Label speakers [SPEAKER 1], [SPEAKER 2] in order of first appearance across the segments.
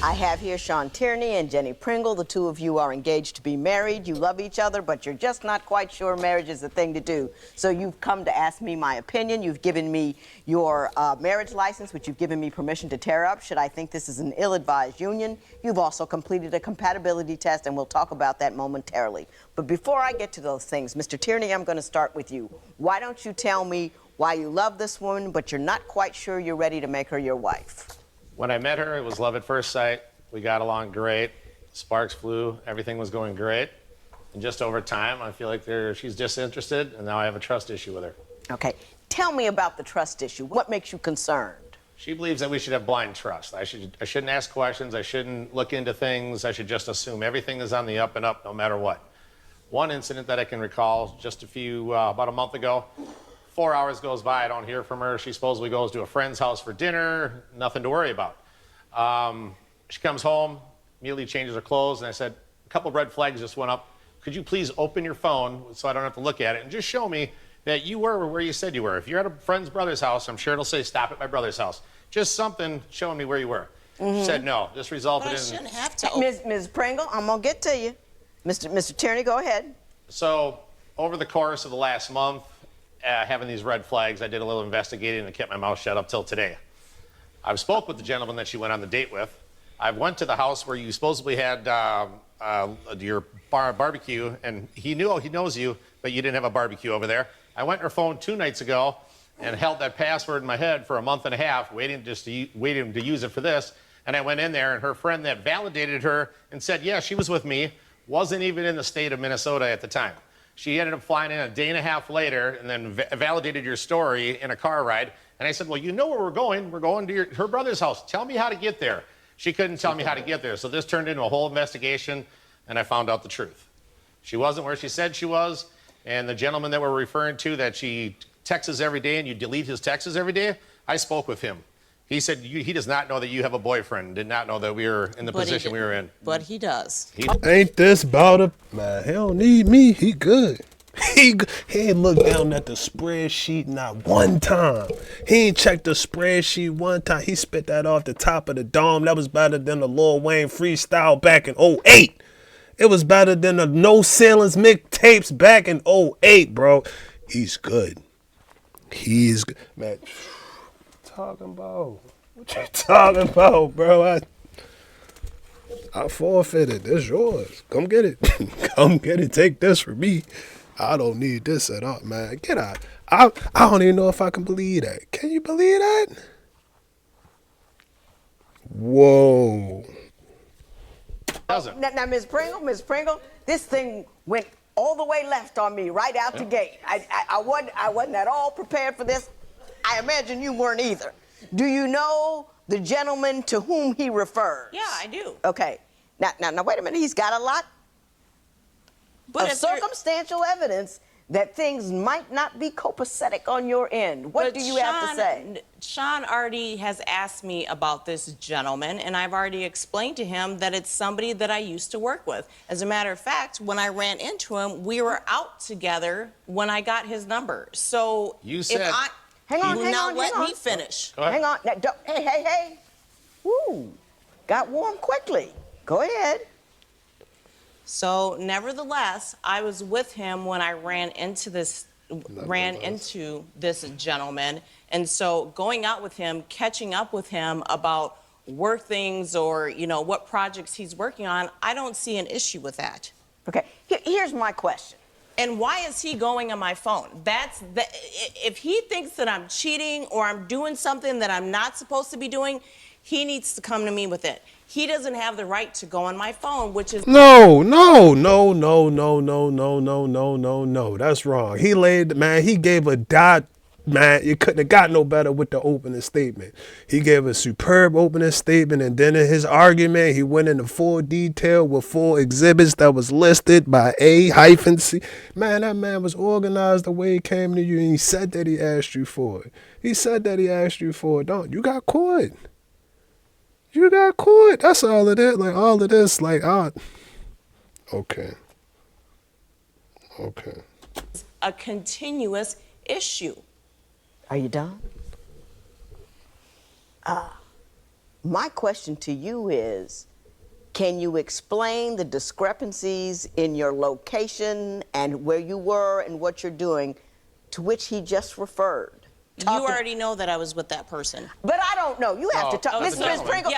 [SPEAKER 1] I have here Sean Tierney and Jenny Pringle. The two of you are engaged to be married. You love each other, but you're just not quite sure marriage is the thing to do. So you've come to ask me my opinion. You've given me your marriage license, which you've given me permission to tear up should I think this is an ill-advised union. You've also completed a compatibility test, and we'll talk about that momentarily. But before I get to those things, Mr. Tierney, I'm going to start with you. Why don't you tell me why you love this woman, but you're not quite sure you're ready to make her your wife?
[SPEAKER 2] When I met her, it was love at first sight. We got along great. Sparks flew. Everything was going great. And just over time, I feel like she's disinterested, and now I have a trust issue with her.
[SPEAKER 1] Okay. Tell me about the trust issue. What makes you concerned?
[SPEAKER 2] She believes that we should have blind trust. I shouldn't ask questions. I shouldn't look into things. I should just assume everything is on the up and up no matter what. One incident that I can recall, just about a month ago, 4 hours goes by, I don't hear from her. She supposedly goes to a friend's house for dinner, nothing to worry about. She comes home, immediately changes her clothes, and I said, a couple red flags just went up. Could you please open your phone so I don't have to look at it and just show me that you were where you said you were? If you're at a friend's brother's house, I'm sure it'll say stop at my brother's house. Just something showing me where you were. She said no. This resulted in...
[SPEAKER 3] I shouldn't have to.
[SPEAKER 1] Ms. Pringle, I'm going to get to you. Mr. Tierney, go ahead.
[SPEAKER 2] So over the course of the last month, having these red flags, I did a little investigating and kept my mouth shut up till today. I've spoke with the gentleman that she went on the date with. I went to the house where you supposedly had your barbecue, and he knows you, but you didn't have a barbecue over there. I went to her phone 2 nights ago and held that password in my head for a month and a half, waiting to use it for this. And I went in there, and her friend that validated her and said, yeah, she was with me, wasn't even in the state of Minnesota at the time. She ended up flying in a day and a half later and then validated your story in a car ride. And I said, well, you know where we're going. We're going to her brother's house. Tell me how to get there. She couldn't tell me how to get there. So this turned into a whole investigation, and I found out the truth. She wasn't where she said she was, and the gentleman that we're referring to that she texts every day and you delete his texts every day, I spoke with him. He said he does not know that you have a boyfriend, did not know that we were in the position we were in.
[SPEAKER 3] But he does.
[SPEAKER 4] Ain't this about a... Man, he don't need me. He good. He ain't looked down at the spreadsheet not one time. He ain't checked the spreadsheet one time. He spit that off the top of the dome. That was better than the Lil Wayne freestyle back in 08. It was better than the No Ceilings mixtapes back in 08, bro. He's good. He's good. Man, talking about? What you talking about, bro? I forfeited. This yours. Come get it. Come get it. Take this from me. I don't need this at all, man. Get out. I don't even know if I can believe that. Can you believe that? Whoa.
[SPEAKER 1] Now, Ms. Pringle, this thing went all the way left on me right out the gate. I wasn't at all prepared for this. I imagine you weren't either. Do you know the gentleman to whom he refers?
[SPEAKER 3] Yeah, I do.
[SPEAKER 1] Okay. Now, wait a minute. He's got a lot of circumstantial evidence that things might not be copacetic on your end. What do you have to say?
[SPEAKER 3] Sean already has asked me about this gentleman, and I've already explained to him that it's somebody that I used to work with. As a matter of fact, when I ran into him, we were out together when I got his number. So
[SPEAKER 2] you said...
[SPEAKER 1] Hang on.
[SPEAKER 3] Let me finish.
[SPEAKER 1] Hang on. Now, hey. Woo. Got warm quickly. Go ahead.
[SPEAKER 3] So, nevertheless, I was with him when I ran into this gentleman. And so going out with him, catching up with him about work things or, what projects he's working on, I don't see an issue with that.
[SPEAKER 1] Okay. Here's my question.
[SPEAKER 3] And why is he going on my phone? If he thinks that I'm cheating or I'm doing something that I'm not supposed to be doing, he needs to come to me with it. He doesn't have the right to go on my phone, which is...
[SPEAKER 4] No. That's wrong. He gave a dot. Man, you couldn't have got no better with the opening statement. He gave a superb opening statement, and then in his argument, he went into full detail with full exhibits that was listed by A-C. Man, that man was organized the way he came to you, and he said that he asked you for it. Don't you got caught? That's all it is. Like all of this, okay.
[SPEAKER 3] A continuous issue.
[SPEAKER 1] Are you done? My question to you is, can you explain the discrepancies in your location and where you were and what you're doing to which he just referred?
[SPEAKER 3] You already know that I was with that person.
[SPEAKER 1] But I don't know. You have to talk. Miss Pringle,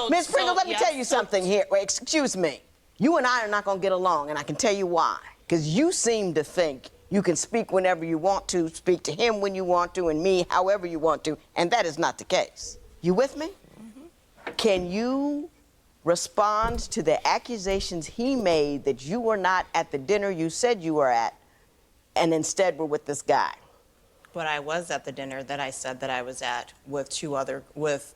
[SPEAKER 1] Miss Pringle, let me tell you something here. Wait, excuse me. You and I are not going to get along, and I can tell you why. Because you seem to think you can speak whenever you want to, speak to him when you want to, and me however you want to, and that is not the case. You with me? Mm-hmm. Can you respond to the accusations he made that you were not at the dinner you said you were at, and instead were with this guy?
[SPEAKER 3] But I was at the dinner that I said that I was at with with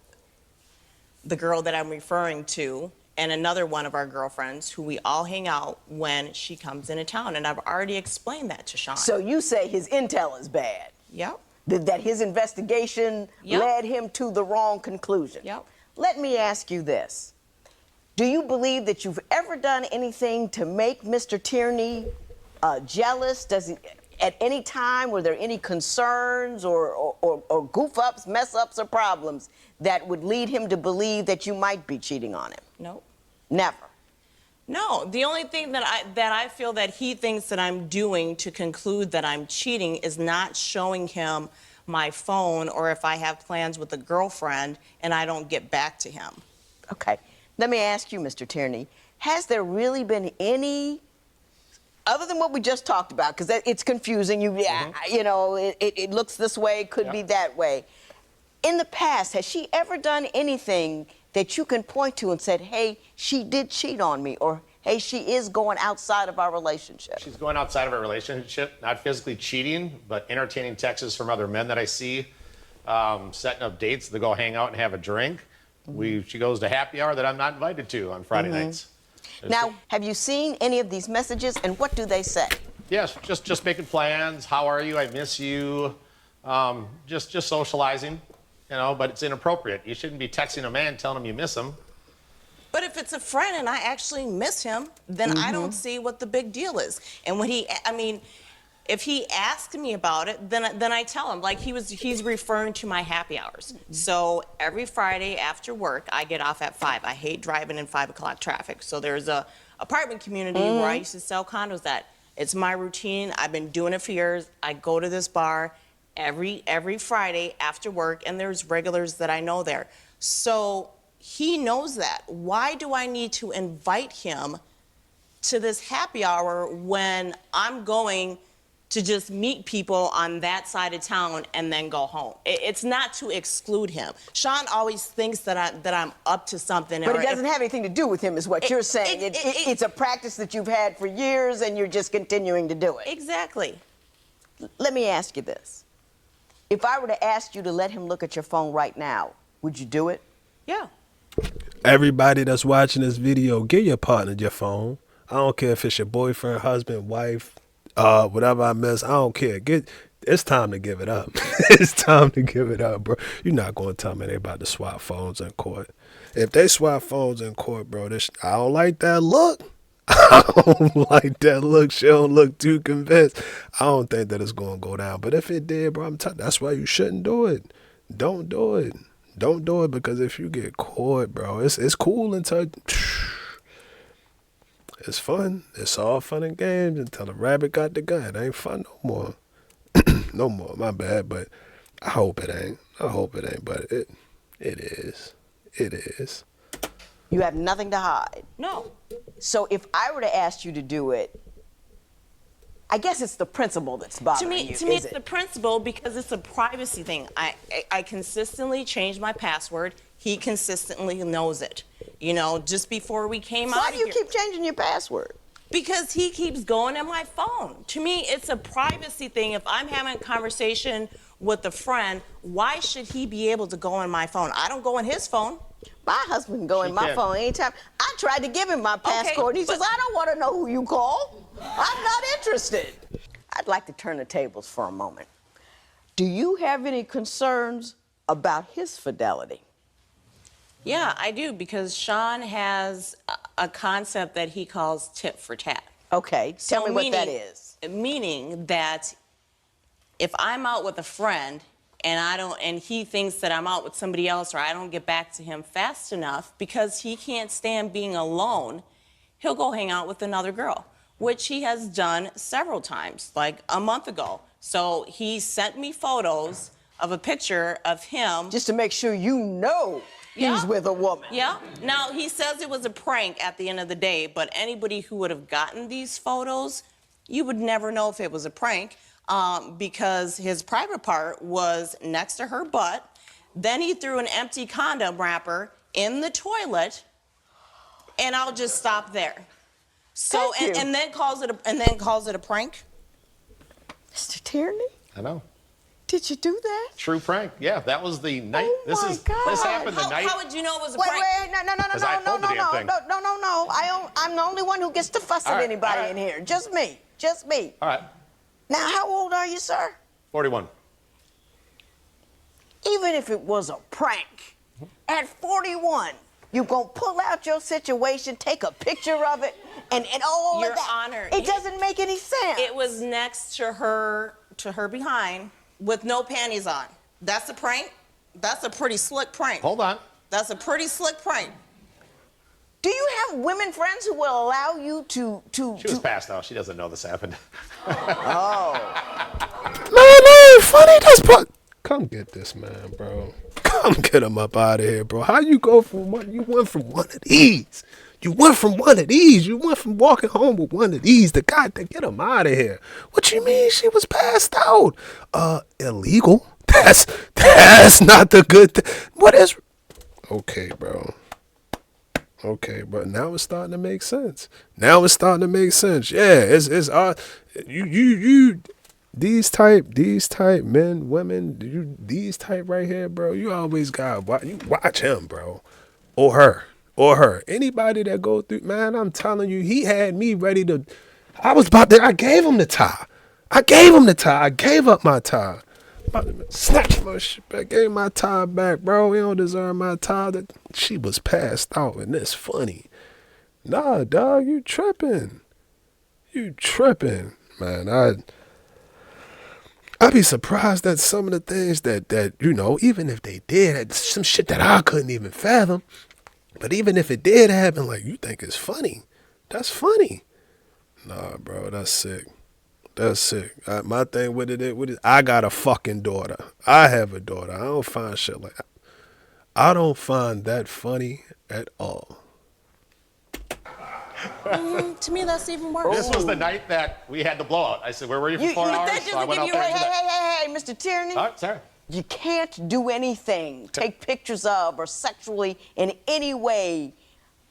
[SPEAKER 3] the girl that I'm referring to and another one of our girlfriends who we all hang out when she comes into town. And I've already explained that to Sean.
[SPEAKER 1] So you say his intel is bad?
[SPEAKER 3] Yep.
[SPEAKER 1] That his investigation led him to the wrong conclusion?
[SPEAKER 3] Yep.
[SPEAKER 1] Let me ask you this. Do you believe that you've ever done anything to make Mr. Tierney jealous? Does he... At any time, were there any concerns or goof-ups, mess-ups, or problems that would lead him to believe that you might be cheating on him?
[SPEAKER 3] No.
[SPEAKER 1] Never?
[SPEAKER 3] No. The only thing that I feel that he thinks that I'm doing to conclude that I'm cheating is not showing him my phone or if I have plans with a girlfriend and I don't get back to him.
[SPEAKER 1] Okay. Let me ask you, Mr. Tierney, has there really been any... Other than what we just talked about, because it's confusing. You know, it looks this way, could be that way. In the past, has she ever done anything that you can point to and said, hey, she did cheat on me, or hey, she is going outside of our relationship?
[SPEAKER 2] She's going outside of our relationship, not physically cheating, but entertaining texts from other men that I see, setting up dates to go hang out and have a drink. She goes to happy hour that I'm not invited to on Friday nights.
[SPEAKER 1] Now, have you seen any of these messages, and what do they say?
[SPEAKER 2] Yes, just making plans. How are you? I miss you. Just socializing, you know, but it's inappropriate. You shouldn't be texting a man telling him you miss him.
[SPEAKER 3] But if it's a friend and I actually miss him, then I don't see what the big deal is. And when if he asked me about it, then I tell him, like he's referring to my happy hours. So every Friday after work, I get off at 5. I hate driving in 5 o'clock traffic. So there's a apartment community where I used to sell condos at. It's my routine. I've been doing it for years. I go to this bar every Friday after work, and there's regulars that I know there. So he knows that. Why do I need to invite him to this happy hour when I'm going to just meet people on that side of town and then go home? It's not to exclude him. Sean always thinks that I'm up to something.
[SPEAKER 1] But it doesn't have anything to do with him, is what you're saying. It's a practice that you've had for years, and you're just continuing to do it.
[SPEAKER 3] Exactly.
[SPEAKER 1] Let me ask you this. If I were to ask you to let him look at your phone right now, would you do it?
[SPEAKER 3] Yeah.
[SPEAKER 4] Everybody that's watching this video, give your partner your phone. I don't care if it's your boyfriend, husband, wife, whatever I miss, I don't care. It's time to give it up. It's time to give it up, bro. You're not going to tell me they about to swap phones in court. If they swap phones in court, bro, I don't like that look. I don't like that look. She don't look too convinced. I don't think that it's going to go down. But if it did, bro, that's why you shouldn't do it. Don't do it. Don't do it, because if you get caught, bro, it's cool until... It's fun. It's all fun and games until the rabbit got the gun. It ain't fun no more. No more. My bad, but I hope it ain't. I hope it ain't, but it is. It is.
[SPEAKER 1] You have nothing to hide.
[SPEAKER 3] No.
[SPEAKER 1] So if I were to ask you to do it, I guess it's the principle that's bothering you.
[SPEAKER 3] To me, it's the principle, because it's a privacy thing. I consistently change my password. He consistently knows it. You know, just before we came out
[SPEAKER 1] Why
[SPEAKER 3] of
[SPEAKER 1] do you
[SPEAKER 3] here,
[SPEAKER 1] keep changing your password?
[SPEAKER 3] Because he keeps going on my phone. To me, it's a privacy thing. If I'm having a conversation with a friend, why should he be able to go on my phone? I don't go on his phone.
[SPEAKER 1] My husband can go in my phone anytime. I tried to give him my passcode. He says, I don't want to know who you call. I'm not interested. I'd like to turn the tables for a moment. Do you have any concerns about his fidelity?
[SPEAKER 3] Yeah, I do, because Sean has a concept that he calls tit for tat.
[SPEAKER 1] Okay, tell me what that is.
[SPEAKER 3] Meaning that if I'm out with a friend and he thinks that I'm out with somebody else or I don't get back to him fast enough because he can't stand being alone, he'll go hang out with another girl, which he has done several times, like a month ago. So he sent me photos of a picture of him.
[SPEAKER 1] Just to make sure you know he's with a woman.
[SPEAKER 3] Yeah. Now, he says it was a prank at the end of the day, but anybody who would have gotten these photos, you would never know if it was a prank because his private part was next to her butt. Then he threw an empty condom wrapper in the toilet, and I'll just stop there. So, and then calls it a prank.
[SPEAKER 1] Mr. Tierney?
[SPEAKER 2] I know.
[SPEAKER 1] Did you do that?
[SPEAKER 2] True prank. Yeah, that was the night.
[SPEAKER 1] Oh
[SPEAKER 2] this happened the night.
[SPEAKER 3] How would you know it was a
[SPEAKER 1] Wait,
[SPEAKER 3] prank?
[SPEAKER 1] no. I'm the only one who gets to fuss at anybody in here. Just me.
[SPEAKER 2] All right.
[SPEAKER 1] Now, how old are you, sir?
[SPEAKER 2] 41.
[SPEAKER 1] Even if it was a prank, at 41, you gonna pull out your situation, take a picture of it, and all
[SPEAKER 3] Your
[SPEAKER 1] of that.
[SPEAKER 3] Honor,
[SPEAKER 1] it doesn't make any sense.
[SPEAKER 3] It was next to her behind with no panties on. That's a prank? That's a pretty slick prank.
[SPEAKER 2] Hold on.
[SPEAKER 3] That's a pretty slick prank.
[SPEAKER 1] Do you have women friends who will allow you to?
[SPEAKER 2] She was passed out. She doesn't know this happened.
[SPEAKER 4] No, funny. That's come get this man, bro. Come get him up out of here, bro. How you go from one? You went from one of these. You went from walking home with one of these to God to get him out of here. What you mean she was passed out? Illegal? That's not the good thing. What is? Okay, bro. Okay, but now it's starting to make sense. Yeah, it's you these type men, women, these type right here, bro. You always got you watch him, bro, or her. Anybody that go through, man, I'm telling you, he had me ready to. I gave him the tie. I gave up my tie. Snatch my shit back. Gave my tie back, bro. He don't deserve my tie. She was passed out, and it's funny. Nah, dog, you tripping, man. I'd be surprised at some of the things that even if they did, some shit that I couldn't even fathom. But even if it did happen, like, you think it's funny? That's funny. Nah, bro, that's sick. My thing with it, I got a fucking daughter. I have a daughter. I don't find shit like that. I don't find that funny at all.
[SPEAKER 3] To me, that's even worse.
[SPEAKER 2] This was the night that we had the blowout. I said, where were you for 4 hours? So I went out there.
[SPEAKER 1] Hey, Mr. Tierney.
[SPEAKER 2] All right, sorry.
[SPEAKER 1] You can't do anything, take pictures of, or sexually in any way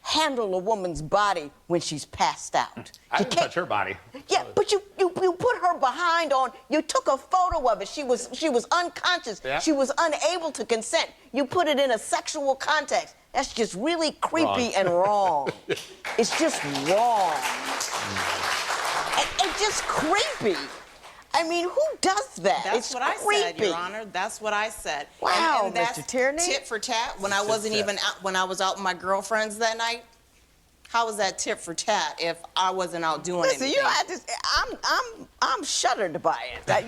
[SPEAKER 1] handle a woman's body when she's passed out.
[SPEAKER 2] I didn't touch her body.
[SPEAKER 1] Yeah, but you put her behind on. You took a photo of it. She was unconscious. Yeah. She was unable to consent. You put it in a sexual context. That's just really creepy and wrong. It's just wrong. And just creepy. I mean, who does that?
[SPEAKER 3] That's what I said, Your Honor. That's what I said.
[SPEAKER 1] Wow,
[SPEAKER 3] and that's
[SPEAKER 1] Mr. Tierney.
[SPEAKER 3] Tit for tat. When I wasn't even out, when I was out with my girlfriends that night. How was that tit for tat if I wasn't out doing anything?
[SPEAKER 1] Listen, I'm shuddered by it. I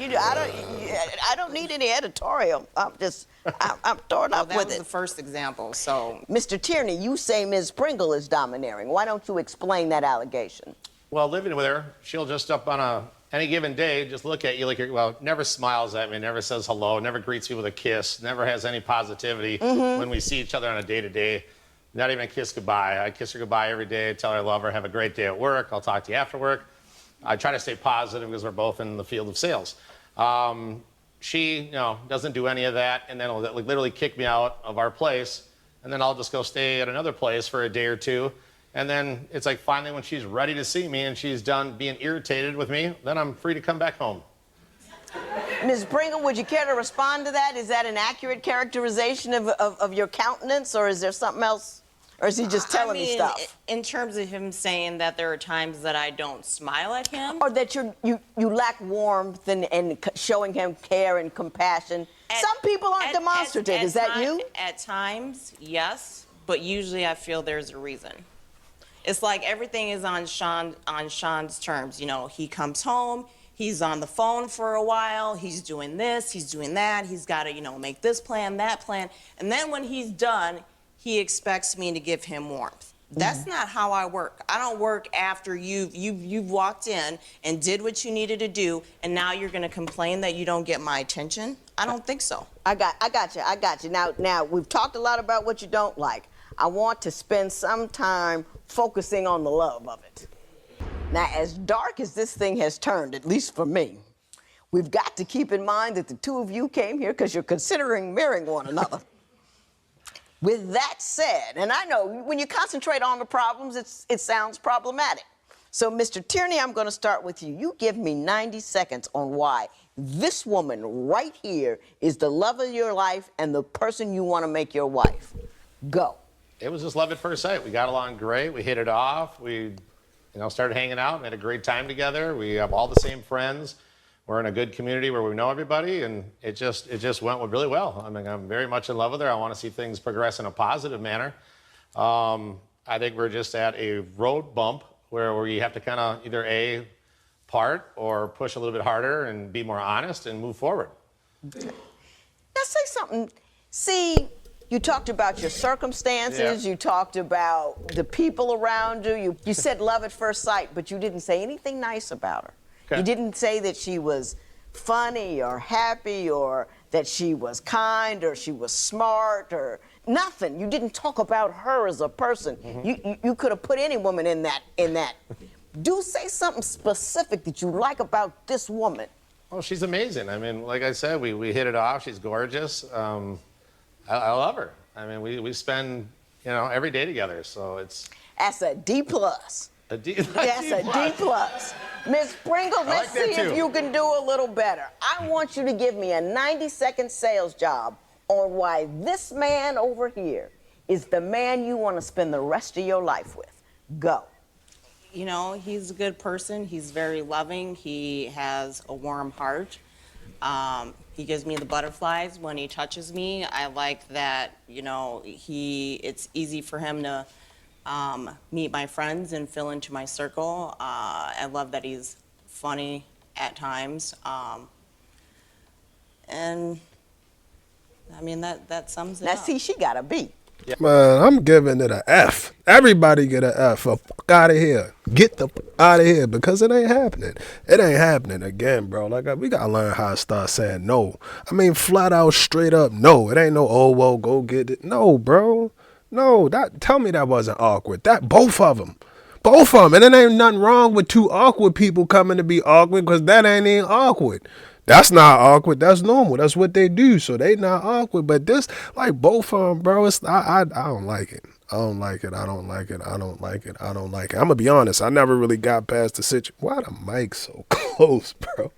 [SPEAKER 1] don't need any editorial. I'm throwing up with
[SPEAKER 3] That was
[SPEAKER 1] it.
[SPEAKER 3] the first example. So,
[SPEAKER 1] Mr. Tierney, you say Ms. Pringle is domineering. Why don't you explain that allegation?
[SPEAKER 2] Well, living with her, she'll just up on any given day, just look at you like never smiles at me, never says hello, never greets me with a kiss, never has any positivity when we see each other on a day-to-day. Not even a kiss goodbye. I kiss her goodbye every day, tell her I love her, have a great day at work, I'll talk to you after work. I try to stay positive because we're both in the field of sales. She, doesn't do any of that, and then will literally kick me out of our place, and then I'll just go stay at another place for a day or two. And then it's like finally when she's ready to see me and she's done being irritated with me, then I'm free to come back home.
[SPEAKER 1] Ms. Pringle, would you care to respond to that? Is that an accurate characterization of your countenance, or is there something else? Or is he just telling me stuff?
[SPEAKER 3] In terms of him saying that there are times that I don't smile at him.
[SPEAKER 1] Or that you lack warmth and showing him care and compassion. Some people aren't demonstrative. Is that you?
[SPEAKER 3] At times, yes. But usually I feel there's a reason. It's like everything is on Sean's terms. He comes home, He's on the phone for a while. He's doing this, he's doing that. He's got to, make this plan, that plan. And then when he's done, he expects me to give him warmth. That's not how I work. I don't work after you've walked in and did what you needed to do, and now you're going to complain that you don't get my attention. I don't think so.
[SPEAKER 1] I got you. Now we've talked a lot about what you don't like. I want to spend some time focusing on the love of it. Now, as dark as this thing has turned, at least for me, we've got to keep in mind that the two of you came here because you're considering marrying one another. With that said, and I know when you concentrate on the problems, it sounds problematic. So, Mr. Tierney, I'm going to start with you. You give me 90 seconds on why this woman right here is the love of your life and the person you want to make your wife. Go.
[SPEAKER 2] It was just love at first sight. We got along great. We hit it off. We, started hanging out and had a great time together. We have all the same friends. We're in a good community where we know everybody, and it just went really well. I mean, I'm very much in love with her. I want to see things progress in a positive manner. I think we're just at a road bump where we have to kind of either part or push a little bit harder and be more honest and move forward.
[SPEAKER 1] Okay. Now say something. See, you talked about your circumstances.
[SPEAKER 2] Yeah.
[SPEAKER 1] You talked about the people around you. You said love at first sight, but you didn't say anything nice about her.
[SPEAKER 2] Okay.
[SPEAKER 1] You didn't say that she was funny or happy or that she was kind or she was smart or nothing. You didn't talk about her as a person. You could have put any woman in that. Do say something specific that you like about this woman.
[SPEAKER 2] Oh, she's amazing. I mean, like I said, we hit it off. She's gorgeous. I love her. I mean, we spend, every day together. So it's...
[SPEAKER 1] That's a D+. That's a D+. Ms. Pringle, let's see if you can do a little better. I want you to give me a 90-second sales job on why this man over here is the man you want to spend the rest of your life with. Go.
[SPEAKER 3] He's a good person. He's very loving. He has a warm heart. He gives me the butterflies when he touches me. I like that, it's easy for him to meet my friends and fill into my circle. I love that he's funny at times. And I mean, that sums it up.
[SPEAKER 1] Now, see, she got a B.
[SPEAKER 4] Man, I'm giving it an F. Everybody get an F. Fuck out of here. Get the fuck out of here because it ain't happening. It ain't happening again, bro. We got to learn how to start saying no. I mean, flat out, straight up, no. It ain't no, oh, well, go get it. No, bro. No, tell me that wasn't awkward. Both of them. And it ain't nothing wrong with two awkward people coming to be awkward because that ain't even awkward. That's not awkward. That's normal. That's what they do. So they not awkward. But this, both of them, bro, I don't like it. I don't like it. I'm going to be honest. I never really got past the situation. Why the mic so close, bro?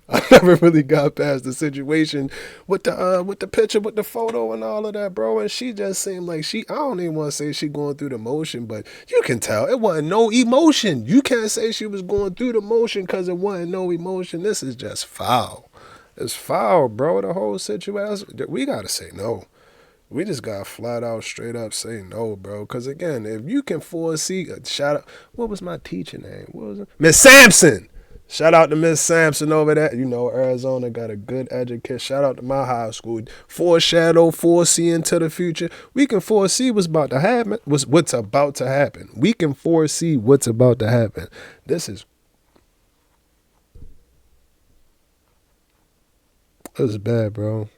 [SPEAKER 4] I never really got past the situation with the picture, with the photo and all of that, bro. And she just seemed like I don't even want to say she going through the motion, but you can tell it wasn't no emotion. You can't say she was going through the motion because it wasn't no emotion. This is just foul. It's foul, bro. The whole situation. We got to say no. We just got to flat out, straight up say no, bro. Because, again, if you can foresee, shout out, what was my teacher name? What was it? Miss Sampson. Shout out to Miss Sampson over there. Arizona got a good education. Shout out to my high school. Foresee into the future. We can foresee what's about to happen. What's about to happen. We can foresee what's about to happen. This is bad, bro.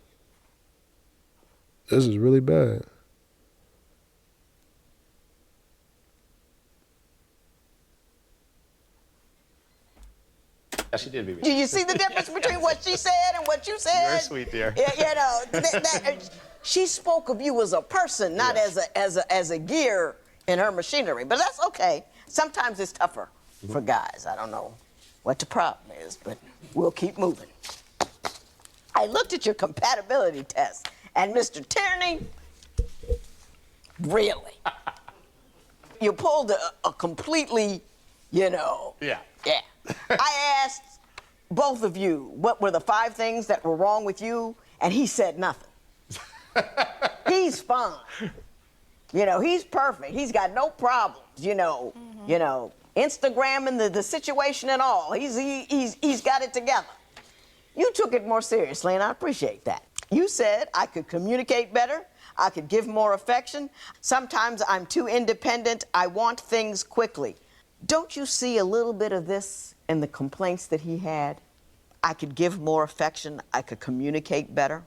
[SPEAKER 4] This is really bad.
[SPEAKER 2] Yeah, she did, baby.
[SPEAKER 1] Do you see the difference between what she said and what you said?
[SPEAKER 2] You're sweet, dear.
[SPEAKER 1] She spoke of you as a person, not as a gear in her machinery. But that's okay. Sometimes it's tougher for guys. I don't know what the problem is, but we'll keep moving. I looked at your compatibility test, and Mr. Tierney, really, you pulled a completely,
[SPEAKER 2] Yeah.
[SPEAKER 1] Yeah. I asked both of you what were the 5 things that were wrong with you, and he said nothing. He's fine. He's perfect. He's got no problems. Instagram and the situation and all. He's got it together. You took it more seriously, and I appreciate that. You said I could communicate better, I could give more affection. Sometimes I'm too independent, I want things quickly. Don't you see a little bit of this in the complaints that he had? I could give more affection, I could communicate better.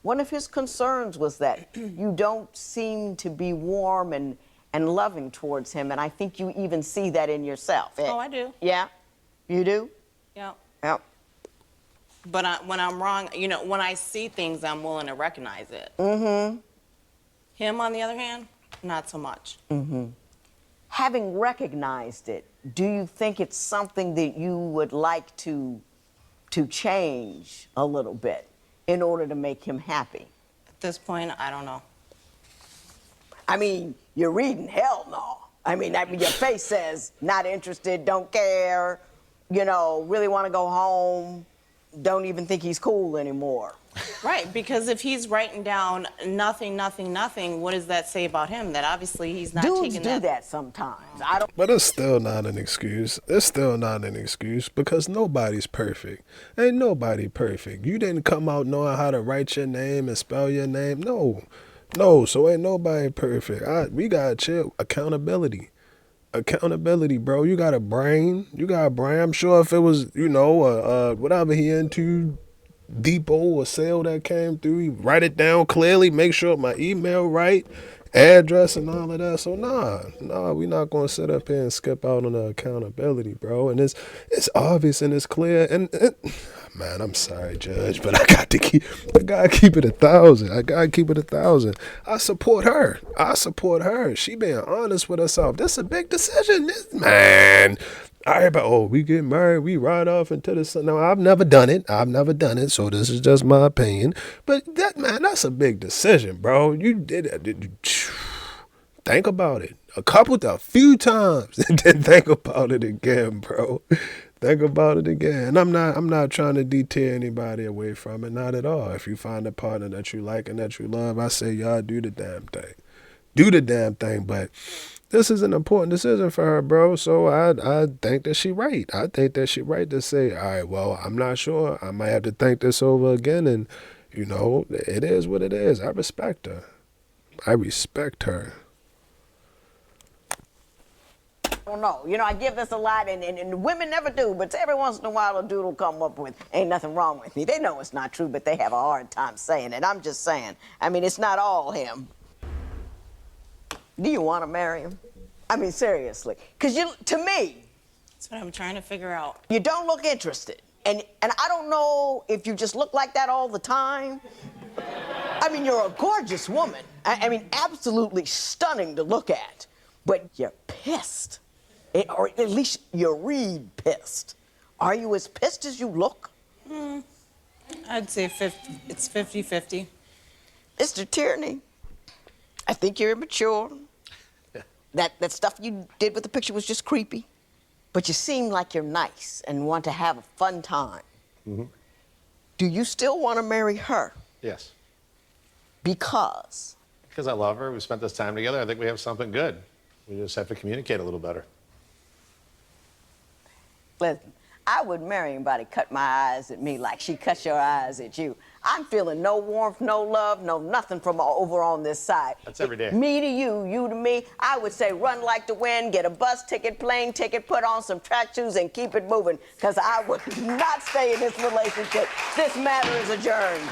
[SPEAKER 1] One of his concerns was that you don't seem to be warm and loving towards him, and I think you even see that in yourself.
[SPEAKER 3] Oh, I do.
[SPEAKER 1] Yeah? You do?
[SPEAKER 3] Yeah.
[SPEAKER 1] Yep.
[SPEAKER 3] But when I'm wrong, you know, when I see things, I'm willing to recognize it.
[SPEAKER 1] Mm-hmm.
[SPEAKER 3] Him, on the other hand, not so much.
[SPEAKER 1] Mm-hmm. Having recognized it, do you think it's something that you would like to change a little bit in order to make him happy?
[SPEAKER 3] At this point, I don't know.
[SPEAKER 1] I mean, you're reading hell no. I mean, your face says not interested, don't care, you know, really want to go home, don't even think he's cool anymore.
[SPEAKER 3] Right, because if he's writing down nothing, nothing, nothing, what does that say about him? That obviously he's not
[SPEAKER 1] Dudes
[SPEAKER 3] taking
[SPEAKER 1] do that sometimes. I don't.
[SPEAKER 4] But it's still not an excuse. It's still not an excuse because nobody's perfect. Ain't nobody perfect. You didn't come out knowing how to write your name and spell your name. No, so ain't nobody perfect. We gotta chill. Accountability, bro. You got a brain. I'm sure if it was, you know, whatever he into, depot or sale that came through, he write it down clearly, make sure my email right, address and all of that. So nah, we not gonna sit up here and skip out on the accountability, bro. And it's obvious and it's clear. And man, I'm sorry, Judge, but I gotta keep it 1,000. I gotta keep it 1,000. I support her. She being honest with herself. This is a big decision, man. Everybody, we get married, we ride off into the sun. No, I've never done it, so this is just my opinion. But that's a big decision, bro. You did it. Think about it a few times, and then think about it again, bro. Think about it again. And I'm not trying to deter anybody away from it, not at all. If you find a partner that you like and that you love, I say y'all do the damn thing. Do the damn thing, but this is an important decision for her, bro. So I think that she right. I think that she right to say, all right, well, I'm not sure. I might have to think this over again. And, you know, it is what it is. I respect her.
[SPEAKER 1] I don't know. You know, I give this a lot, and women never do, but every once in a while a dude will come up with, ain't nothing wrong with me. They know it's not true, but they have a hard time saying it. I'm just saying. I mean, it's not all him. Do you want to marry him? I mean, seriously. Because to me,
[SPEAKER 3] That's what I'm trying to figure out.
[SPEAKER 1] you don't look interested. And I don't know if you just look like that all the time. I mean, you're a gorgeous woman. I mean, absolutely stunning to look at. But you're pissed. Or at least you read pissed. Are you as pissed as you look?
[SPEAKER 3] I'd say it's 50-50.
[SPEAKER 1] Mr. Tierney, I think you're immature. That stuff you did with the picture was just creepy. But you seem like you're nice and want to have a fun time.
[SPEAKER 2] Mm-hmm.
[SPEAKER 1] Do you still want to marry her?
[SPEAKER 2] Yes.
[SPEAKER 1] Because?
[SPEAKER 2] Because I love her. We spent this time together. I think we have something good. We just have to communicate a little better.
[SPEAKER 1] Listen, I wouldn't marry anybody cut my eyes at me like she cuts your eyes at you. I'm feeling no warmth, no love, no nothing from over on this side.
[SPEAKER 2] That's every day.
[SPEAKER 1] Me to you, you to me. I would say run like the wind, get a bus ticket, plane ticket, put on some track shoes, and keep it moving, because I would not stay in this relationship. This matter is adjourned.